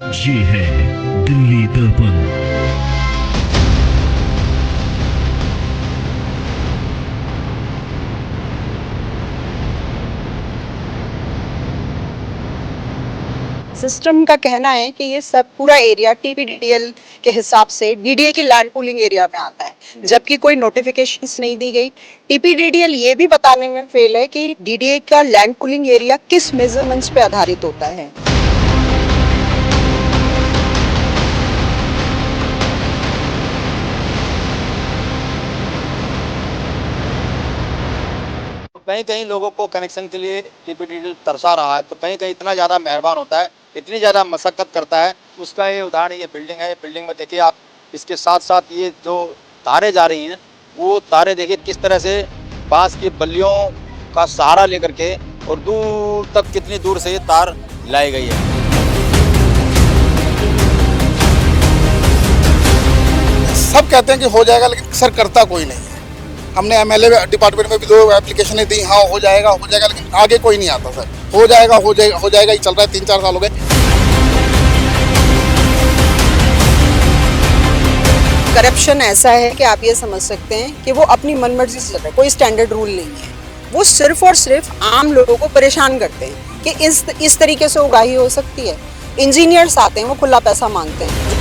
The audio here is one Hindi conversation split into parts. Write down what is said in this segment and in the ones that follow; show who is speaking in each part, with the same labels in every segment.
Speaker 1: ये है दिल्ली दर्पण।
Speaker 2: सिस्टम का कहना है कि ये सब पूरा एरिया टीपीडीडीएल के हिसाब से डीडीए की लैंड पूलिंग एरिया में आता है, जबकि कोई नोटिफिकेशंस नहीं दी गई। टीपीडीडीएल ये भी बताने में फेल है कि डीडीए का लैंड पूलिंग एरिया किस मेजरमेंट्स पे आधारित होता है।
Speaker 3: कहीं कहीं लोगों को कनेक्शन के लिए टीपीडीडीएल तरसा रहा है, तो कहीं कहीं इतना ज़्यादा मेहरबान होता है, इतनी ज़्यादा मशक्क़त करता है। उसका ये उदाहरण ये बिल्डिंग है। बिल्डिंग में देखिए आप, इसके साथ साथ ये जो तारें जा रही हैं, वो तारें देखिए किस तरह से बांस की बल्लियों का सहारा लेकर के और दूर तक कितनी दूर से ये तार लाई गई है।
Speaker 4: सब कहते हैं कि हो जाएगा, लेकिन सर करता कोई नहीं है। हमने एमएलए डिपार्टमेंट में भी 2 एप्लीकेशनें दी, हाँ हो जाएगा, लेकिन आगे कोई नहीं आता सर। हो जाएगा ही चल रहा है, 3-4 साल हो गए।
Speaker 2: करप्शन ऐसा है कि आप ये समझ सकते हैं कि वो अपनी मनमर्जी से चल रहा है, कोई स्टैंडर्ड रूल नहीं है। वो सिर्फ और सिर्फ आम लोगों को परेशान करते हैं कि इस तरीके से उगाही हो सकती है। इंजीनियर्स आते हैं, वो खुला पैसा मांगते हैं।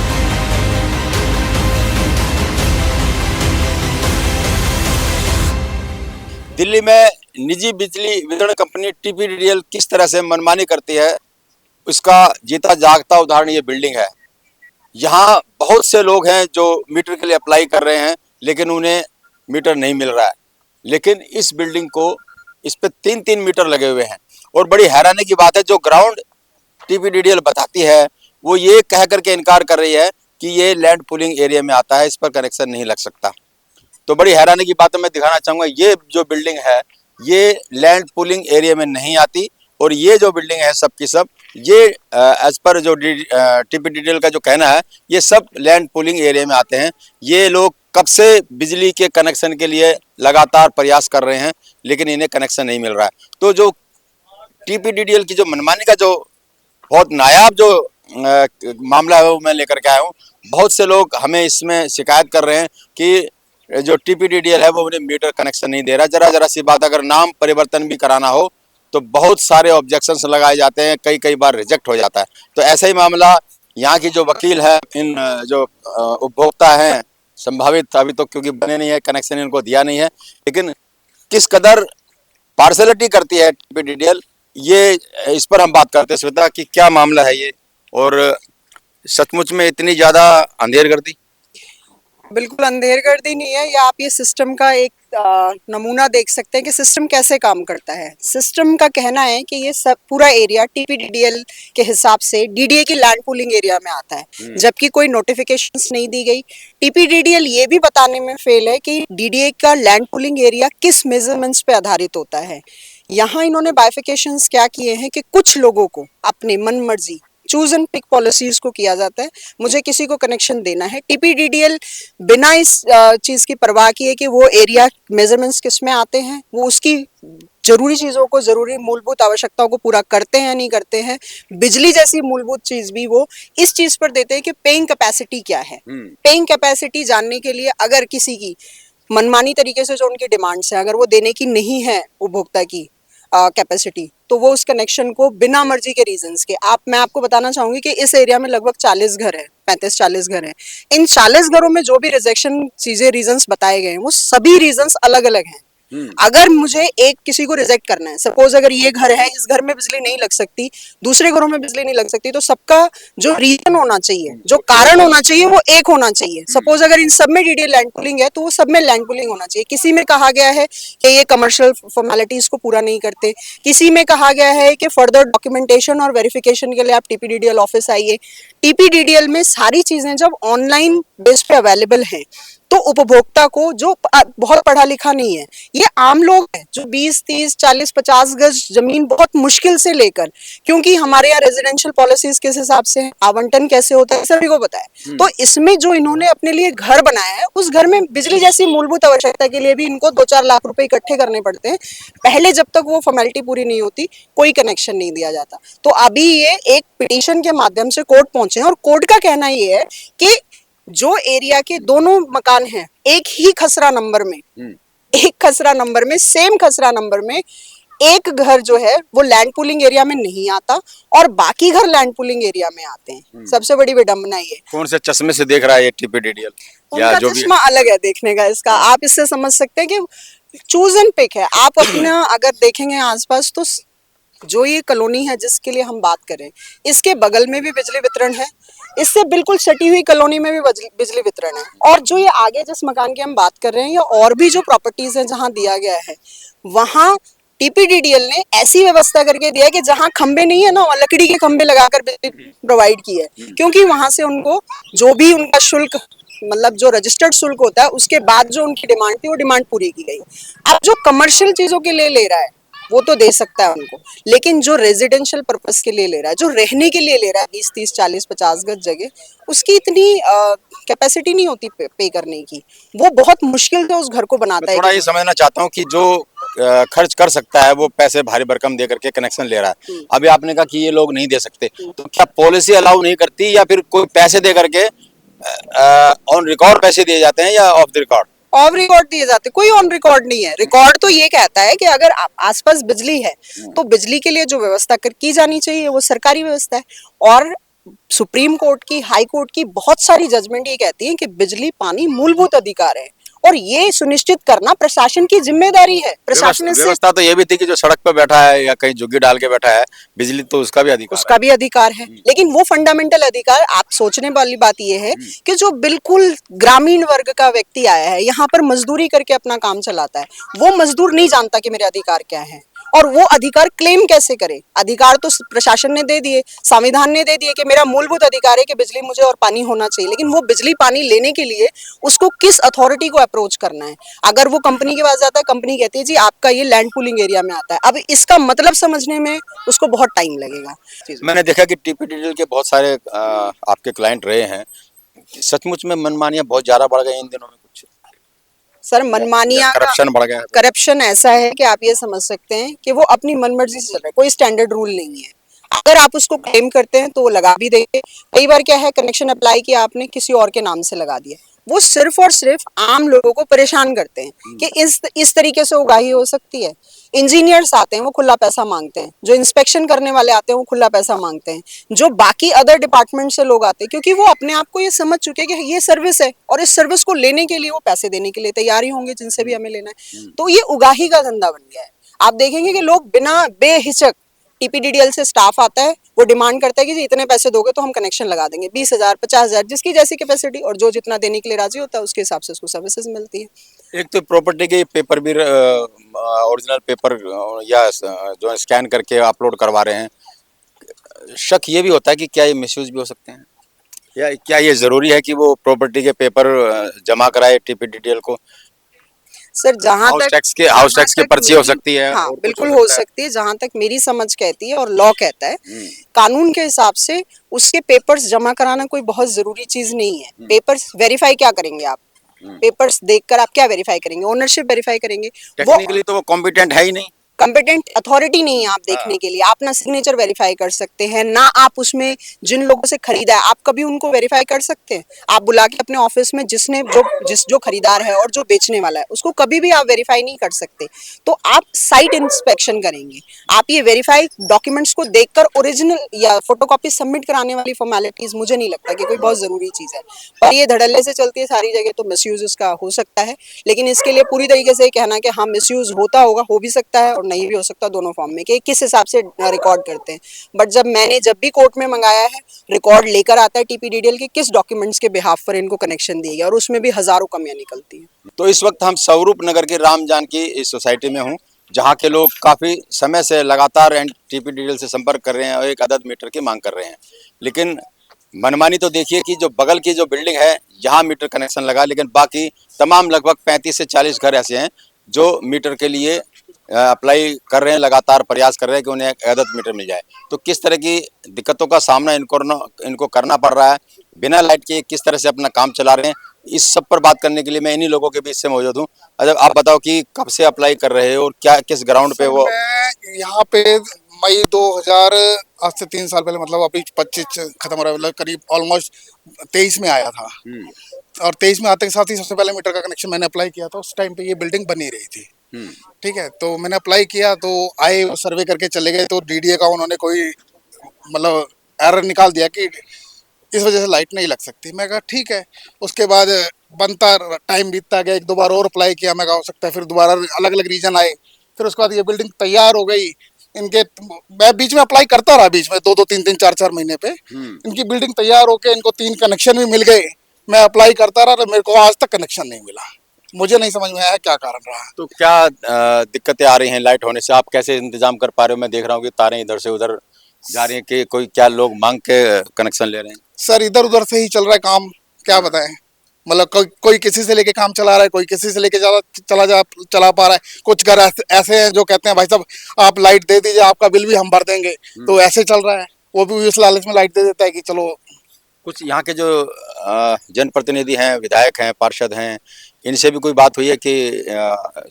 Speaker 3: दिल्ली में निजी बिजली वितरण कंपनी टीपीडीडीएल किस तरह से मनमानी करती है, उसका जीता जागता उदाहरण ये बिल्डिंग है। यहाँ बहुत से लोग हैं जो मीटर के लिए अप्लाई कर रहे हैं, लेकिन उन्हें मीटर नहीं मिल रहा है। लेकिन इस बिल्डिंग को, इस पे 3-3 मीटर लगे हुए हैं। और बड़ी हैरानी की बात है, जो ग्राउंड टीपीडीडीएल बताती है, वो ये कह करके इनकार कर रही है कि ये लैंड पूलिंग एरिया में आता है, इस पर कनेक्शन नहीं लग सकता। तो बड़ी हैरानी की बात मैं दिखाना चाहूँगा, ये जो बिल्डिंग है ये लैंड पूलिंग एरिया में नहीं आती। और ये जो बिल्डिंग है सब की सब, ये एज पर जो टीपीडीडीएल का जो कहना है, ये सब लैंड पूलिंग एरिया में आते हैं। ये लोग कब से बिजली के कनेक्शन के लिए लगातार प्रयास कर रहे हैं, लेकिन इन्हें कनेक्शन नहीं मिल रहा है। तो जो टीपीडीडीएल की जो मनमानी का जो बहुत नायाब जो मामला है, वो मैं लेकर के आया हूँ। बहुत से लोग हमें इसमें शिकायत कर रहे हैं कि जो टीपीडीडीएल है वो उन्हें मीटर कनेक्शन नहीं दे रहा। जरा सी बात, अगर नाम परिवर्तन भी कराना हो तो बहुत सारे ऑब्जेक्शंस लगाए जाते हैं, कई बार रिजेक्ट हो जाता है। तो ऐसा ही मामला यहाँ की जो वकील है, इन जो उपभोक्ता हैं संभावित, अभी तो क्योंकि बने नहीं है, कनेक्शन इनको दिया नहीं है, लेकिन किस कदर पार्शलिटी करती है टीपीडीडीएल, ये इस पर हम बात करते हैं। श्वेता, कि क्या मामला है ये, और सचमुच में इतनी ज़्यादा अंधेरगर्दी?
Speaker 2: बिल्कुल अंधेरगर्दी नहीं है, या आप ये सिस्टम का एक नमूना देख सकते हैं कि सिस्टम कैसे काम करता है। सिस्टम का कहना है कि ये सब पूरा एरिया टीपीडीडीएल के हिसाब से डीडीए की लैंड पूलिंग एरिया में आता है, जबकि कोई नोटिफिकेशंस नहीं दी गई। टीपीडीडीएल ये भी बताने में फेल है कि डीडीए का लैंड पूलिंग एरिया किस मेजरमेंट्स पे आधारित होता है। यहाँ इन्होंने बाइफिकेशंस क्या किए हैं कि कुछ लोगों को अपनी मन मर्जी चूज एंड पिक पॉलिसीज को किया जाता है। मुझे किसी को कनेक्शन देना है, टीपीडीडीएल बिना इस चीज की परवाह किए कि वो एरिया मेजरमेंट्स किस में आते हैं, वो उसकी जरूरी चीजों को, जरूरी मूलभूत आवश्यकताओं को पूरा करते हैं नहीं करते हैं। बिजली जैसी मूलभूत चीज भी वो इस चीज पर देते हैं कि पेइंग कैपेसिटी क्या है। पेइंग कैपेसिटी जानने के लिए अगर किसी की मनमानी तरीके से जो उनकी डिमांड्स है, अगर वो देने की नहीं है उपभोक्ता की कैपेसिटी, तो वो उस कनेक्शन को बिना मर्जी के रीजंस के, मैं आपको बताना चाहूंगी कि इस एरिया में लगभग 40 घर है, 35-40 घर हैं। इन 40 घरों में जो भी रिजेक्शन चीजें रीजंस बताए गए हैं, वो सभी रीजंस अलग अलग हैं। अगर मुझे एक किसी को रिजेक्ट करना है, सपोज अगर ये घर है, इस घर में बिजली नहीं लग सकती, दूसरे घरों में बिजली नहीं लग सकती, तो सबका जो रीजन होना चाहिए, जो कारण होना चाहिए, वो एक होना चाहिए। सपोज अगर इन सब में डीडीए लैंड पूलिंग है, तो वो सब में लैंड पूलिंग होना चाहिए। किसी में कहा गया है कि ये कमर्शियल फॉर्मेलिटीज को पूरा नहीं करते, किसी में कहा गया है कि फर्दर डॉक्यूमेंटेशन और वेरिफिकेशन के लिए आप टीपीडीडीएल ऑफिस आइए। टीपीडीडीएल में सारी चीजें जब ऑनलाइन बेस पे अवेलेबल है, तो उपभोक्ता को जो बहुत पढ़ा लिखा नहीं है, ये आम लोग हैं जो 20, 30, 40, 50 गज जमीन बहुत मुश्किल से लेकर, क्योंकि हमारे यहाँ रेजिडेंशियल पॉलिसीज किस हिसाब से है, आवंटन कैसे होता है, सभी को पता है। तो इसमें जो इन्होंने अपने लिए घर बनाया है, उस घर में बिजली जैसी मूलभूत आवश्यकता के लिए भी इनको 2-4 लाख रुपए इकट्ठे करने पड़ते हैं। पहले जब तक वो फॉर्मेलिटी पूरी नहीं होती, कोई कनेक्शन नहीं दिया जाता। तो अभी ये एक पिटीशन के माध्यम से कोर्ट पहुंचे पहुंचे हैं। और कोर्ट का कहना ये है कि जो एरिया के दोनों मकान हैं एक ही खसरा नंबर में, एक खसरा नंबर में, सेम खसरा नंबर में, एक घर जो है वो लैंड पूलिंग एरिया में नहीं आता और बाकी घर लैंड पूलिंग एरिया में आते हैं। सबसे बड़ी विडंबना ये।
Speaker 3: कौन से चश्मे से देख रहा है ये टीपीडीडीएल या
Speaker 2: उनका
Speaker 3: जो भी?
Speaker 2: चश्मा अलग है देखने का इसका। आप इससे समझ सकते हैं कि चूज एंड पिक है। आप अपना अगर देखेंगे आसपास तो जो ये कॉलोनी है जिसके लिए हम बात करें, इसके बगल में भी बिजली वितरण है, इससे बिल्कुल सटी हुई कॉलोनी में भी बिजली वितरण है, और जो ये आगे जिस मकान की हम बात कर रहे हैं या और भी जो प्रॉपर्टीज हैं जहां दिया गया है, वहां टीपीडीडीएल ने ऐसी व्यवस्था करके दिया है कि जहां खंबे नहीं है ना, वहां लकड़ी के खंबे लगाकर बिजली प्रोवाइड की है, क्योंकि वहां से उनको जो भी उनका शुल्क, मतलब जो रजिस्टर्ड शुल्क होता है, उसके बाद जो उनकी डिमांड थी वो डिमांड पूरी की गई। अब जो कमर्शियल चीजों के लिए ले रहा है वो तो दे सकता है उनको, लेकिन जो रेजिडेंशियल पर्पस के लिए ले रहा है, जो रहने के लिए ले रहा है 20, 30, 40, 50 गज जगह, उसकी इतनी कैपेसिटी नहीं होती पे करने की। वो बहुत मुश्किल से उस घर को बनाता
Speaker 3: मैं
Speaker 2: है।
Speaker 3: थोड़ा ये समझना चाहता हूँ कि जो खर्च कर सकता है वो पैसे भारी भरकम दे करके कनेक्शन ले रहा है। अभी आपने कहा कि ये लोग नहीं दे सकते, तो क्या पॉलिसी अलाउ नहीं करती या फिर कोई पैसे दे करके ऑन रिकॉर्ड पैसे दिए जाते हैं या of the record?
Speaker 2: Of record दिए जाते, कोई ऑन रिकॉर्ड नहीं है। रिकॉर्ड तो ये कहता है कि अगर आसपास बिजली है तो बिजली के लिए जो व्यवस्था की जानी चाहिए वो सरकारी व्यवस्था है। और सुप्रीम कोर्ट की, हाई कोर्ट की बहुत सारी जजमेंट ये कहती है कि बिजली पानी मूलभूत अधिकार है और ये सुनिश्चित करना प्रशासन की जिम्मेदारी है। प्रशासन इससे,
Speaker 3: व्यवस्था तो ये भी थी कि जो सड़क पर बैठा है या कहीं झुग्गी डाल के बैठा है, बिजली तो उसका भी अधिकार
Speaker 2: उसका भी अधिकार है, लेकिन वो फंडामेंटल अधिकार, आप सोचने वाली बात ये है कि जो बिल्कुल ग्रामीण वर्ग का व्यक्ति आया है, यहाँ पर मजदूरी करके अपना काम चलाता है, वो मजदूर नहीं जानता कि मेरे अधिकार क्या है और वो अधिकार क्लेम कैसे करे। अधिकार तो प्रशासन ने दे दिए, संविधान ने दे दिए कि मेरा मूलभूत अधिकार है कि बिजली मुझे और पानी होना चाहिए, लेकिन वो बिजली पानी लेने के लिए उसको किस अथॉरिटी को अप्रोच करना है। अगर वो कंपनी के पास जाता है, कंपनी कहती है जी आपका ये लैंड पूलिंग एरिया में आता है, अब इसका मतलब समझने में उसको बहुत टाइम लगेगा।
Speaker 3: मैंने देखा कि टीपीडीडीएल के बहुत सारे आपके क्लाइंट रहे हैं, सचमुच में मनमानियां बहुत ज्यादा बढ़ गई इन दिनों में। कुछ
Speaker 2: सर मनमानियां,
Speaker 3: करप्शन बढ़ गया है?
Speaker 2: करप्शन ऐसा है कि आप ये समझ सकते हैं कि वो अपनी मनमर्जी से चल रहा है, कोई स्टैंडर्ड रूल नहीं है। अगर आप उसको क्लेम करते हैं तो वो लगा भी देंगे। कई बार क्या है, कनेक्शन अप्लाई किया आपने, किसी और के नाम से लगा दिया, वो सिर्फ और सिर्फ आम लोगों को परेशान करते हैं कि इस तरीके से उगाही हो सकती है। इंजीनियर्स आते हैं वो खुला पैसा मांगते हैं, जो इंस्पेक्शन करने वाले आते हैं वो खुला पैसा मांगते हैं, जो बाकी अदर डिपार्टमेंट से लोग आते हैं, क्योंकि वो अपने आप को ये समझ चुके हैं कि ये सर्विस है और इस सर्विस को लेने के लिए वो पैसे देने के लिए तैयार ही होंगे जिनसे भी हमें लेना है। तो ये उगाही का धंधा बन गया है। आप देखेंगे कि लोग बिना बेहिचक, टीपीडीडीएल से स्टाफ आता है, वो डिमांड करता है कि जी इतने पैसे दोगे तो हम कनेक्शन लगा देंगे, 20,000, 50,000, जिसकी जैसी कैपेसिटी, और जो जितना देने के लिए राजी होता है उसके हिसाब से उसको सर्विसेज मिलती है।
Speaker 3: एक तो प्रॉपर्टी के पेपर भी ओरिजिनल पेपर या जो स्कैन करके अपलोड करवा रहे हैं, शक ये भी होता है कि क्या ये मिसयूज भी हो सकते हैं, या क्या ये जरूरी है कि वो प्रॉपर्टी के पेपर जमा कराए टीपीडीडीएल को?
Speaker 2: सर जहां तक
Speaker 3: हाउस टैक्स की पर्ची हो सकती है।
Speaker 2: हाँ बिल्कुल हो सकती है, जहां तक मेरी समझ कहती है और लॉ कहता है, कानून के हिसाब से उसके पेपर्स जमा कराना कोई बहुत जरूरी चीज नहीं है। पेपर्स वेरीफाई क्या करेंगे आप? पेपर्स देखकर आप क्या वेरीफाई करेंगे? ओनरशिप वेरीफाई करेंगे।
Speaker 3: टेक्निकली तो वो कॉम्पिटेंट है ही नहीं,
Speaker 2: कंपिटेंट अथॉरिटी नहीं है आप देखने के लिए। आप ना सिग्नेचर वेरीफाई कर सकते हैं, ना आप उसमें जिन लोगों से खरीदा है आप कभी उनको वेरीफाई कर सकते हैं। आप बुला के अपने ऑफिस में जो खरीदार है और जो बेचने वाला है उसको कभी भी आप वेरीफाई नहीं कर सकते। तो आप साइट इंस्पेक्शन करेंगे, आप ये वेरीफाई डॉक्यूमेंट्स को देखकर ओरिजिनल या फोटोकॉपी सबमिट कराने वाली फॉर्मेलिटीज मुझे नहीं लगता कि कोई बहुत जरूरी चीज है। पर ये धड़ल्ले से चलती है सारी जगह, तो मिसयूज इसका हो सकता है। लेकिन इसके लिए पूरी तरीके से कहना कि हाँ मिसयूज होता होगा, हो भी सकता है और नहीं भी हो सकता, दोनों फॉर्म में कि किस हिसाब से रिकॉर्ड करते हैं। बट जब भी कोर्ट में मंगाया है, रिकॉर्ड लेकर आता है टीपीडीडीएल के किस डॉक्यूमेंट्स के बिहाफ पर इनको कनेक्शन दिए गए, और उसमें भी हजारों कमियां निकलती हैं।
Speaker 3: तो इस वक्त हम स्वरूप नगर के राम जानकी इस सोसाइटी में हूँ, जहाँ के लोग काफी समय से लगातार टीपीडीडीएल से संपर्क कर रहे हैं और एक अदद मीटर की मांग कर रहे हैं। लेकिन मनमानी तो देखिए कि जो बगल की जो बिल्डिंग है यहाँ मीटर कनेक्शन लगा, लेकिन बाकी तमाम लगभग 35 से 40 घर ऐसे हैं जो मीटर के लिए अप्लाई कर रहे हैं, लगातार प्रयास कर रहे हैं कि उन्हें एक अदद मीटर मिल जाए। तो किस तरह की दिक्कतों का सामना इनको करना पड़ रहा है, बिना लाइट के किस तरह से अपना काम चला रहे हैं, इस सब पर बात करने के लिए मैं इन्हीं लोगों के बीच से मौजूद हूँ। अच्छा, आप बताओ कि कब से अप्लाई कर रहे हो और क्या किस ग्राउंड पे वो?
Speaker 4: मैं यहाँ पे मई 2000 आज से 3 साल पहले, मतलब अभी 25 खत्म हो रहा है, मतलब करीब ऑलमोस्ट 23 में आया था। और 23 में आते के साथ ही सबसे पहले मीटर का कनेक्शन मैंने अप्लाई किया था। उस टाइम पे ये बिल्डिंग बनी रही थी। ठीक है, तो मैंने अप्लाई किया, तो आए सर्वे करके चले गए, तो डीडीए का उन्होंने कोई मतलब एरर निकाल दिया कि इस वजह से लाइट नहीं लग सकती। मैं कहा ठीक है। उसके बाद बनता टाइम बीतता गया, 1-2 बार और अप्लाई किया, मैं कहा हो सकता है, फिर दोबारा अलग अलग रीजन आए, फिर उसके बाद ये बिल्डिंग तैयार हो गई। इनके मैं बीच में अप्लाई करता रहा, बीच में 2-2 3-3 4-4 महीने पे। इनकी बिल्डिंग तैयार होके इनको 3 कनेक्शन भी मिल गए। मैं अप्लाई करता रहा, तो मेरे को आज तक कनेक्शन नहीं मिला। मुझे नहीं समझ में आया क्या कारण रहा।
Speaker 3: तो क्या दिक्कतें आ रही हैं लाइट होने से? आप कैसे इंतजाम कर पा रहे हो? मैं देख रहा हूँ कि तारें इधर से उधर जा रही हैं कि कोई क्या लोग मांग के कनेक्शन ले रहे हैं?
Speaker 4: सर इधर उधर से ही चल रहा है काम, क्या बताएं। मतलब कोई किसी से लेके काम चला रहा है, कोई किसी से लेके चला पा रहा है। कुछ घर ऐसे हैं जो कहते हैं भाई साहब आप लाइट दे दीजिए, आपका बिल भी हम भर देंगे, तो ऐसे चल रहा है। वो भी इस लालच में लाइट दे देता है कि चलो।
Speaker 3: कुछ यहाँ के जो जनप्रतिनिधि हैं, विधायक हैं, पार्षद हैं, इनसे भी कोई बात हुई है कि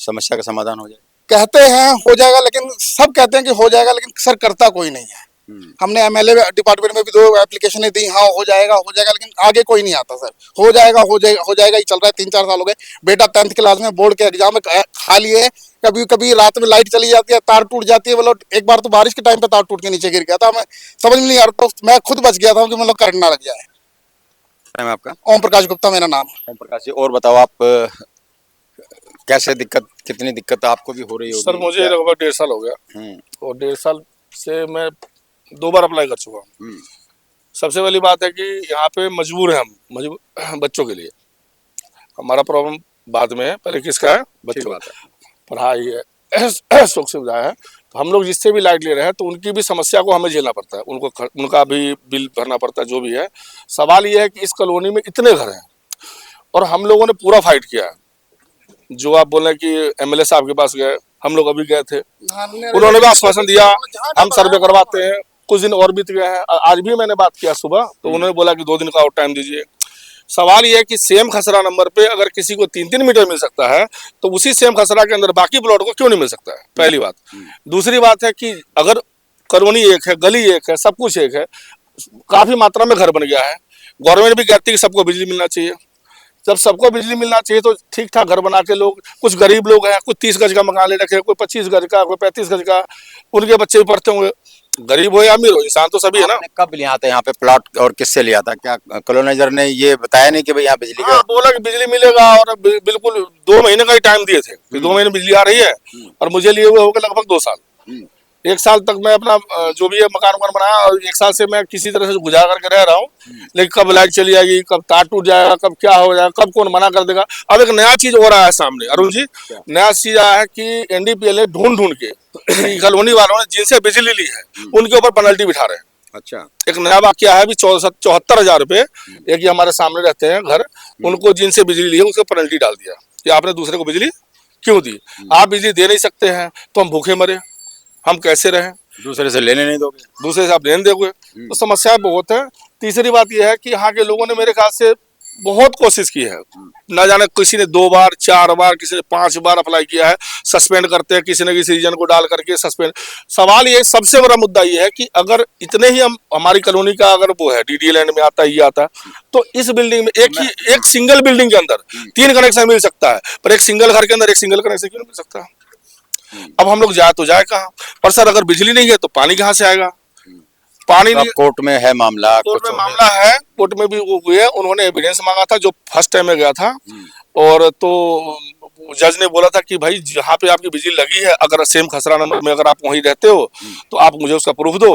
Speaker 3: समस्या का समाधान हो जाए?
Speaker 4: कहते हैं हो जाएगा, लेकिन सब कहते हैं कि हो जाएगा, लेकिन सर करता कोई नहीं है। हमने एमएलए डिपार्टमेंट में भी 2 एप्लीकेशनें दी, हाँ हो जाएगा, लेकिन आगे कोई नहीं आता सर। हो जाएगा ही चल रहा है। 3-4 साल हो गए। बेटा 10th क्लास में बोर्ड के एग्जाम में खा लिए। कभी कभी रात में लाइट चली जाती है, तार टूट जाती है। मतलब एक बार तो बारिश के टाइम पे तार टूट के नीचे गिर गया था, मैं समझ में नहीं आ रहा, तो मैं खुद बच गया था कि मतलब करंट ना लग जाए।
Speaker 3: नाम है आपका?
Speaker 4: ओम प्रकाश गुप्ता मेरा नाम।
Speaker 3: ओम प्रकाश जी, और बताओ आप कैसे कितनी दिक्कत आपको भी हो रही होगी?
Speaker 5: सर मुझे लगभग 1.5 साल हो गया, और 1.5 साल से मैं 2 बार अप्लाई कर चुका हूँ। सबसे पहली बात है कि यहाँ पे मजबूर है हम बच्चों के लिए। हमारा प्रॉब्लम बाद में है, पहले किसका है? बच्चों का। पढ़ाई है, सुख सुविधा है। तो हम लोग जिससे भी लाइट ले रहे हैं, तो उनकी भी समस्या को हमें झेलना पड़ता है, उनका भी बिल भरना पड़ता है, जो भी है। सवाल ये है कि इस कॉलोनी में इतने घर हैं और हम लोगों ने पूरा फाइट किया है। जो आप बोले कि एमएलए साहब के पास गए, हम लोग अभी गए थे, उन्होंने भी आश्वासन दिया हम सर्वे करवाते हैं। कुछ दिन और बीत गए हैं, आज भी मैंने बात किया सुबह, तो उन्होंने बोला कि 2 दिन का और टाइम दीजिए। सवाल ये है कि सेम खसरा नंबर पे अगर किसी को 3-3 मीटर मिल सकता है, तो उसी सेम खसरा के अंदर बाकी प्लॉट को क्यों नहीं मिल सकता है? पहली बात। दूसरी बात है कि अगर कॉलोनी एक है, गली एक है, सब कुछ एक है, काफी मात्रा में घर बन गया है। गवर्नमेंट भी कहती है कि सबको बिजली मिलना चाहिए। जब सबको बिजली मिलना चाहिए तो ठीक ठाक घर बना के लोग, कुछ गरीब लोग हैं, कुछ 30 गज का मकान ले रखे, कोई 25 गज का, कोई 35 गज का, उनके बच्चे भी पढ़ते होंगे। गरीब हो या अमीर हो, इंसान तो सभी है ना।
Speaker 3: कब लिया था यहाँ पे प्लॉट और किससे लिया था? क्या कॉलोनाइजर ने ये बताया नहीं कि भाई यहाँ बिजली का?
Speaker 5: बोला कि बिजली मिलेगा, और बिल्कुल 2 महीने का ही टाइम दिए थे कि 2 महीने बिजली आ रही है, और मुझे लिए हुए हो गए लगभग 2 साल। 1 साल तक मैं अपना जो भी है मकान बनाया, और 1 साल से मैं किसी तरह से गुजार करके रह रहा हूँ। लेकिन कब लाइट चली जाएगी, कब तार टूट जाएगा, कब क्या हो जाएगा, कब कौन मना कर देगा। अब एक नया चीज हो रहा है सामने अरुण जी, नया चीज आया है कि एनडीपीएल ढूंढ के कॉलोनी वालों ने जिनसे बिजली ली है उनके ऊपर पेनल्टी बिठा रहे हैं।
Speaker 3: अच्छा,
Speaker 5: एक नया वाक्य है, 74,000 रुपए, एक ही हमारे सामने रहते हैं घर, उनको जिनसे बिजली ली है उसको पेनल्टी डाल दिया कि आपने दूसरे को बिजली क्यों दी? आप बिजली दे नहीं सकते हैं तो हम भूखे मरे, हम कैसे रहें?
Speaker 3: दूसरे से लेने नहीं दोगे?
Speaker 5: दूसरे से आप लेने दोगे, तो समस्या बहुत है। तीसरी बात यह है कि यहाँ के लोगों ने मेरे ख्याल से बहुत कोशिश की है, ना जाने किसी ने 2 बार 4 बार, किसी ने 5 बार अप्लाई किया है, सस्पेंड करते हैं किसी न किसी रीजन को डाल करके सस्पेंड। सवाल ये, सबसे बड़ा मुद्दा ये है कि अगर इतने ही हमारी कॉलोनी का अगर वो है डीडी लैंड में आता है, ये आता है, तो इस बिल्डिंग में एक सिंगल बिल्डिंग के अंदर 3 कनेक्शन मिल सकता है, पर एक सिंगल घर के अंदर एक सिंगल कनेक्शन क्यों नहीं मिल सकता? अब हम लोग जाए तो जाए कहाँ? पर सर अगर बिजली नहीं है तो पानी कहाँ से आएगा? पानी नहीं।
Speaker 3: कोर्ट में है मामला?
Speaker 5: कोर्ट में मामला है, कोर्ट में भी वो हुए, उन्होंने एविडेंस मांगा था जो फर्स्ट टाइम में गया था, और तो जज ने बोला था कि भाई जहाँ पे आपकी बिजली लगी है, अगर सेम खसरा नंबर में अगर आप वहीं रहते हो तो आप मुझे उसका प्रूफ दो।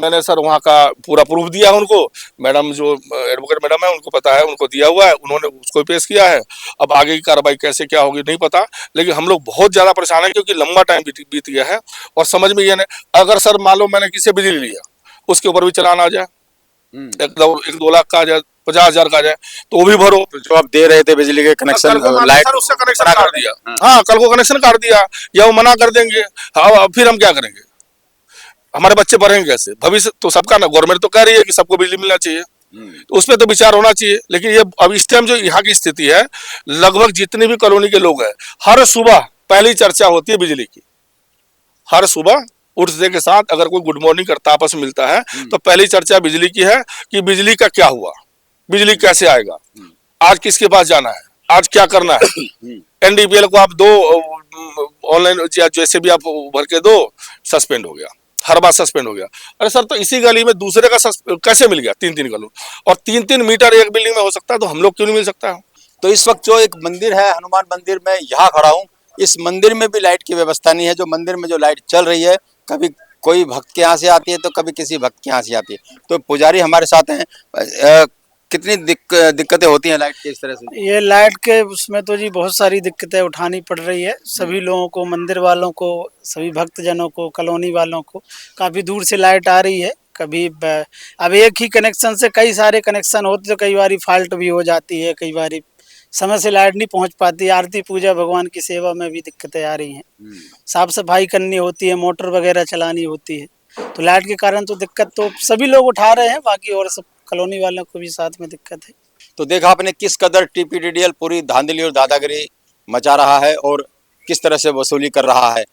Speaker 5: मैंने सर वहाँ का पूरा प्रूफ दिया उनको, मैडम जो एडवोकेट मैडम है उनको पता है, उनको दिया हुआ है, उन्होंने उसको पेश किया है। अब आगे की कार्रवाई कैसे क्या होगी नहीं पता, लेकिन हम लोग बहुत ज्यादा परेशान है क्योंकि लंबा टाइम बीत गया है और समझ में ये नहीं। अगर सर मान लो मैंने किसी बिजली लिया, उसके ऊपर भी चलान आ जाए, 1-2 लाख का आ जाए, 50,000 का आ जाए, तो वो भी भरो।
Speaker 3: तो जो आप दे रहे थे बिजली के कनेक्शन, लाइट,
Speaker 5: उससे कनेक्शन काट दिया। हाँ, कल को कनेक्शन काट दिया या वो मना कर देंगे, हाँ फिर हम क्या करेंगे? हमारे बच्चे पढ़ेंगे कैसे? भविष्य तो सबका ना, गवर्नमेंट तो कह रही है कि सबको बिजली मिलना चाहिए, तो उस पर तो विचार होना चाहिए। लेकिन ये अब इस टाइम जो यहाँ की स्थिति है, लगभग जितने भी कॉलोनी के लोग हैं, हर सुबह पहली चर्चा होती है बिजली की, हर सुबह उठने के साथ अगर कोई गुड मॉर्निंग करता आपस में मिलता है तो पहली चर्चा बिजली की है कि बिजली का क्या हुआ, बिजली कैसे आएगा, आज किसके पास जाना है, आज क्या करना है। एनडीपीएल को आप दो ऑनलाइन जैसे भी आप भर के दो, सस्पेंड हो गया, हर बार सस्पेंड हो गया। अरे सर, तो इसी गली में दूसरे का कैसे मिल गया 3-3 गली, और 3-3 मीटर एक बिल्डिंग में हो सकता है, तो हम लोग क्यों नहीं मिल सकता है।
Speaker 3: तो इस वक्त जो एक मंदिर है हनुमान मंदिर में, यहाँ खड़ा हूँ, इस मंदिर में भी लाइट की व्यवस्था नहीं है। जो मंदिर में जो लाइट चल रही है, कभी कोई भक्त के यहाँ से आती है तो कभी किसी भक्त के यहाँ से आती है। तो पुजारी हमारे साथ हैं, कितनी दिक्कतें होती हैं लाइट के इस तरह से?
Speaker 6: ये लाइट के उसमें तो जी बहुत सारी दिक्कतें उठानी पड़ रही है सभी लोगों को, मंदिर वालों को, सभी भक्तजनों को, कॉलोनी वालों को। काफ़ी दूर से लाइट आ रही है, कभी अब एक ही कनेक्शन से कई सारे कनेक्शन होते तो कई बार फॉल्ट भी हो जाती है, कई बार समय से लाइट नहीं पहुंच पाती। आरती पूजा भगवान की सेवा में भी दिक्कतें आ रही हैं, साफ सफाई करनी होती है, मोटर वगैरह चलानी होती है, तो लाइट के कारण तो दिक्कत तो सभी लोग उठा रहे हैं, बाकी और सब कॉलोनी वालों को भी साथ में दिक्कत है।
Speaker 3: तो देखा आपने किस कदर टीपीडीडीएल पूरी धांधली और दादागिरी मचा रहा है और किस तरह से वसूली कर रहा है।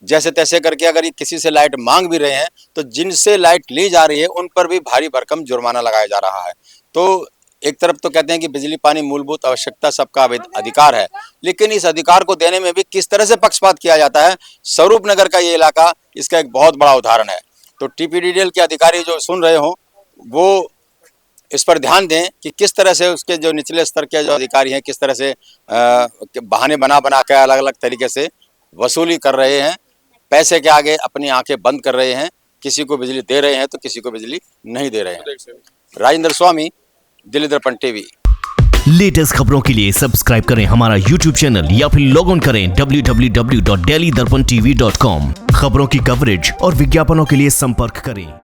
Speaker 3: जैसे तैसे करके अगर ये किसी से लाइट मांग भी रहे हैं तो जिनसे लाइट ली जा रही है उन पर भी भारी भरकम जुर्माना लगाया जा रहा है। तो एक तरफ तो कहते हैं कि बिजली पानी मूलभूत आवश्यकता सबका अधिकार है, लेकिन इस अधिकार को देने में भी किस तरह से पक्षपात किया जाता है। स्वरूप नगर का ये इलाका इसका एक बहुत बड़ा उदाहरण है। तो टीपीडीडीएल के अधिकारी जो सुन रहे हो वो इस पर ध्यान दें कि किस तरह से उसके जो निचले स्तर के जो अधिकारी हैं किस तरह से बहाने बना के अलग अलग तरीके से वसूली कर रहे हैं, पैसे के आगे अपनी आंखें बंद कर रहे हैं। किसी को बिजली दे रहे हैं तो किसी को बिजली नहीं दे रहे हैं। राजेंद्र स्वामी, दिल्ली दर्पण टीवी।
Speaker 1: लेटेस्ट खबरों के लिए सब्सक्राइब करें हमारा YouTube चैनल या फिर लॉग ऑन करें www.delhidarpantv.com। खबरों की कवरेज और विज्ञापनों के लिए संपर्क करें।